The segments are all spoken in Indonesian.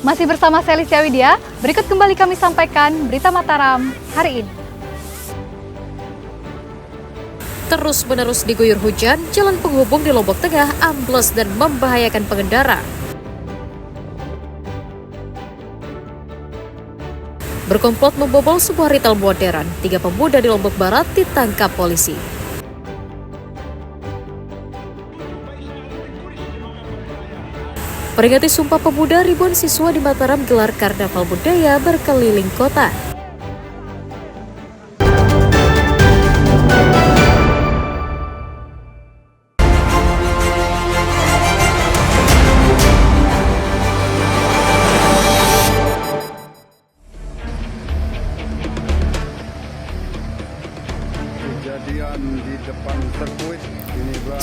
Masih bersama Selicia Widya, berikut kembali kami sampaikan berita Mataram hari ini. Terus-menerus diguyur hujan, jalan penghubung di Lombok Tengah ambles dan membahayakan pengendara. Berkomplot membobol sebuah retail modern, 3 pemuda di Lombok Barat ditangkap polisi. Peringati Sumpah Pemuda, ribuan siswa di Mataram gelar karnaval budaya berkeliling kota. Kejadian di depan sirkuit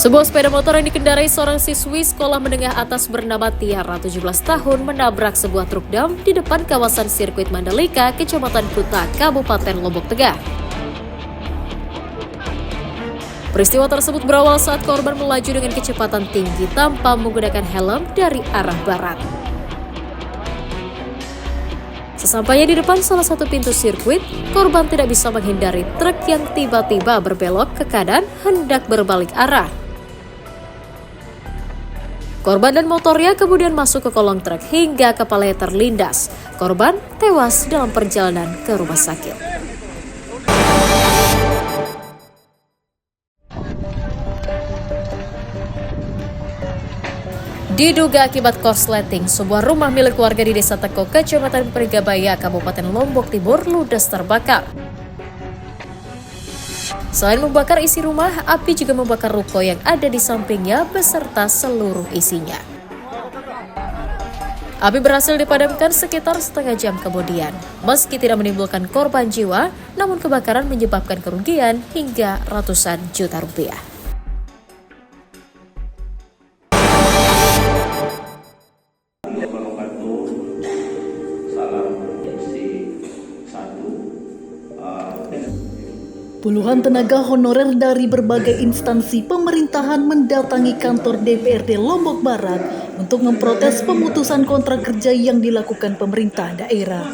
Sebuah sepeda motor yang dikendarai seorang siswi sekolah menengah atas bernama Tiara 17 tahun menabrak sebuah truk dam di depan kawasan sirkuit Mandalika, Kecamatan Kuta, Kabupaten Lombok Tengah. Peristiwa tersebut berawal saat korban melaju dengan kecepatan tinggi tanpa menggunakan helm dari arah barat. Sesampainya di depan salah satu pintu sirkuit, korban tidak bisa menghindari truk yang tiba-tiba berbelok ke kanan hendak berbalik arah. Korban dan motornya kemudian masuk ke kolong truk hingga kepalanya terlindas. Korban tewas dalam perjalanan ke rumah sakit. Diduga akibat korsleting, sebuah rumah milik warga di Desa Teko, Kecamatan Perigabaya, Kabupaten Lombok Timur ludes terbakar. Selain membakar isi rumah, api juga membakar ruko yang ada di sampingnya beserta seluruh isinya. Api berhasil dipadamkan sekitar setengah jam kemudian. Meski tidak menimbulkan korban jiwa, namun kebakaran menyebabkan kerugian hingga ratusan juta rupiah. Puluhan tenaga honorer dari berbagai instansi pemerintahan mendatangi kantor DPRD Lombok Barat untuk memprotes pemutusan kontrak kerja yang dilakukan pemerintah daerah.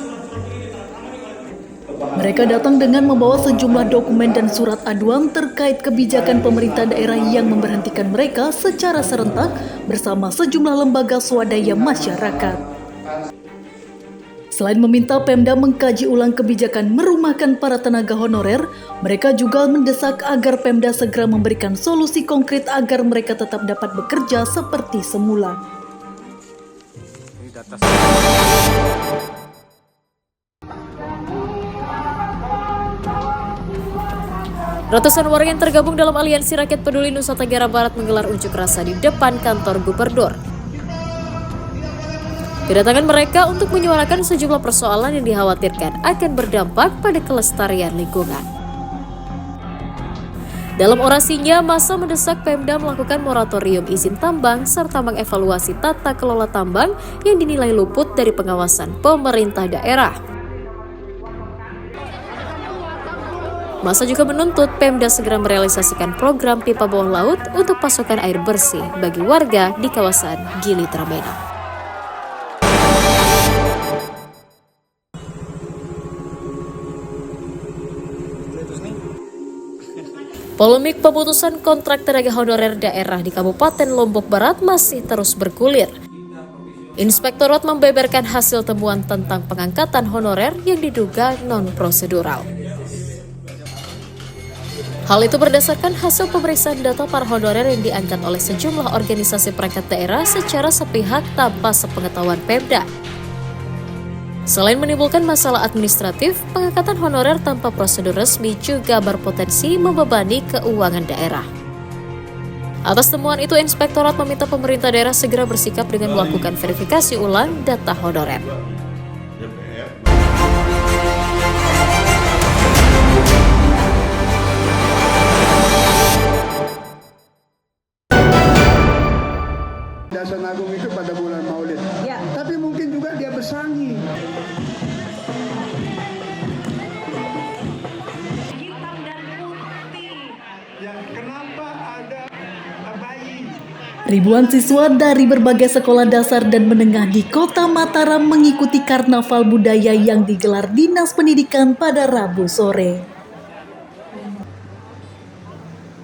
Mereka datang dengan membawa sejumlah dokumen dan surat aduan terkait kebijakan pemerintah daerah yang memberhentikan mereka secara serentak bersama sejumlah lembaga swadaya masyarakat. Selain meminta Pemda mengkaji ulang kebijakan merumahkan para tenaga honorer, mereka juga mendesak agar Pemda segera memberikan solusi konkret agar mereka tetap dapat bekerja seperti semula. Ratusan warga yang tergabung dalam Aliansi Rakyat Peduli Nusa Tenggara Barat menggelar unjuk rasa di depan kantor gubernur. Kedatangan mereka untuk menyuarakan sejumlah persoalan yang dikhawatirkan akan berdampak pada kelestarian lingkungan. Dalam orasinya, massa mendesak Pemda melakukan moratorium izin tambang serta mengevaluasi tata kelola tambang yang dinilai luput dari pengawasan pemerintah daerah. Massa juga menuntut Pemda segera merealisasikan program pipa bawah laut untuk pasokan air bersih bagi warga di kawasan Gili Tramedan. Polemik pemutusan kontrak tenaga honorer daerah di Kabupaten Lombok Barat masih terus bergulir. Inspektorat membeberkan hasil temuan tentang pengangkatan honorer yang diduga non-prosedural. Hal itu berdasarkan hasil pemeriksaan data para honorer yang diangkat oleh sejumlah organisasi perangkat daerah secara sepihak tanpa sepengetahuan Pemda. Selain menimbulkan masalah administratif, pengangkatan honorer tanpa prosedur resmi juga berpotensi membebani keuangan daerah. Atas temuan itu, Inspektorat meminta pemerintah daerah segera bersikap dengan melakukan verifikasi ulang data honorer. Dasar Agung itu pada bulan Maulid. Ya. Tapi mungkin juga dia bersangi. Hitam dan putih. Ya, kenapa ada bayi? Ribuan siswa dari berbagai sekolah dasar dan menengah di Kota Mataram mengikuti karnaval budaya yang digelar Dinas Pendidikan pada Rabu sore.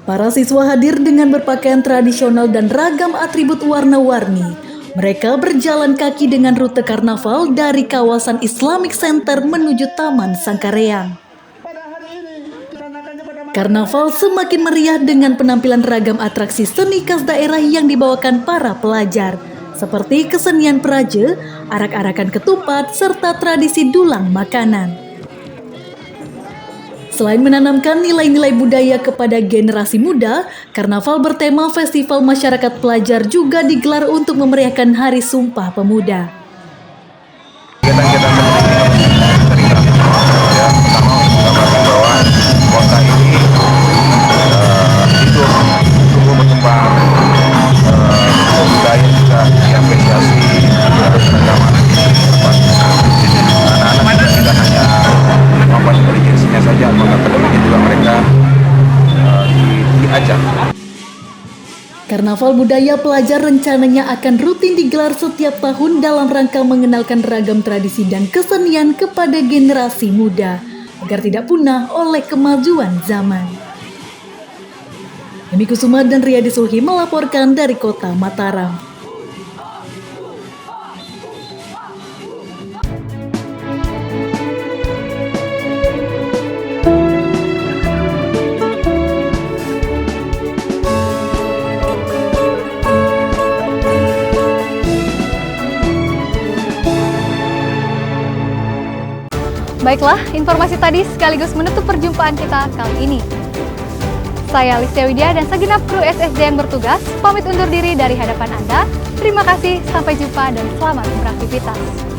Para siswa hadir dengan berpakaian tradisional dan ragam atribut warna-warni. Mereka berjalan kaki dengan rute karnaval dari kawasan Islamic Center menuju Taman Sangkareang. Karnaval semakin meriah dengan penampilan ragam atraksi seni khas daerah yang dibawakan para pelajar, seperti kesenian peraja, arak-arakan ketupat, serta tradisi dulang makanan. Selain menanamkan nilai-nilai budaya kepada generasi muda, karnaval bertema Festival Masyarakat Pelajar juga digelar untuk memeriahkan Hari Sumpah Pemuda. Kegiatan-kegiatan seperti ini sering terjadi, ya, pertama menggambarkan bahwa kota ini hidup, tumbuh berkembang, budaya juga diapresiasi, keragaman anak-anak tidak hanya kemampuan intelijensinya saja, maka kedepannya juga mereka diajak. Karnaval budaya pelajar rencananya akan rutin digelar setiap tahun dalam rangka mengenalkan ragam tradisi dan kesenian kepada generasi muda agar tidak punah oleh kemajuan zaman. Demi Kusuma dan Riyadi Sulhi melaporkan dari Kota Mataram. Baiklah, informasi tadi sekaligus menutup perjumpaan kita kali ini. Saya Listia Widya dan segenap kru SSJ yang bertugas pamit undur diri dari hadapan Anda. Terima kasih, sampai jumpa dan selamat beraktivitas.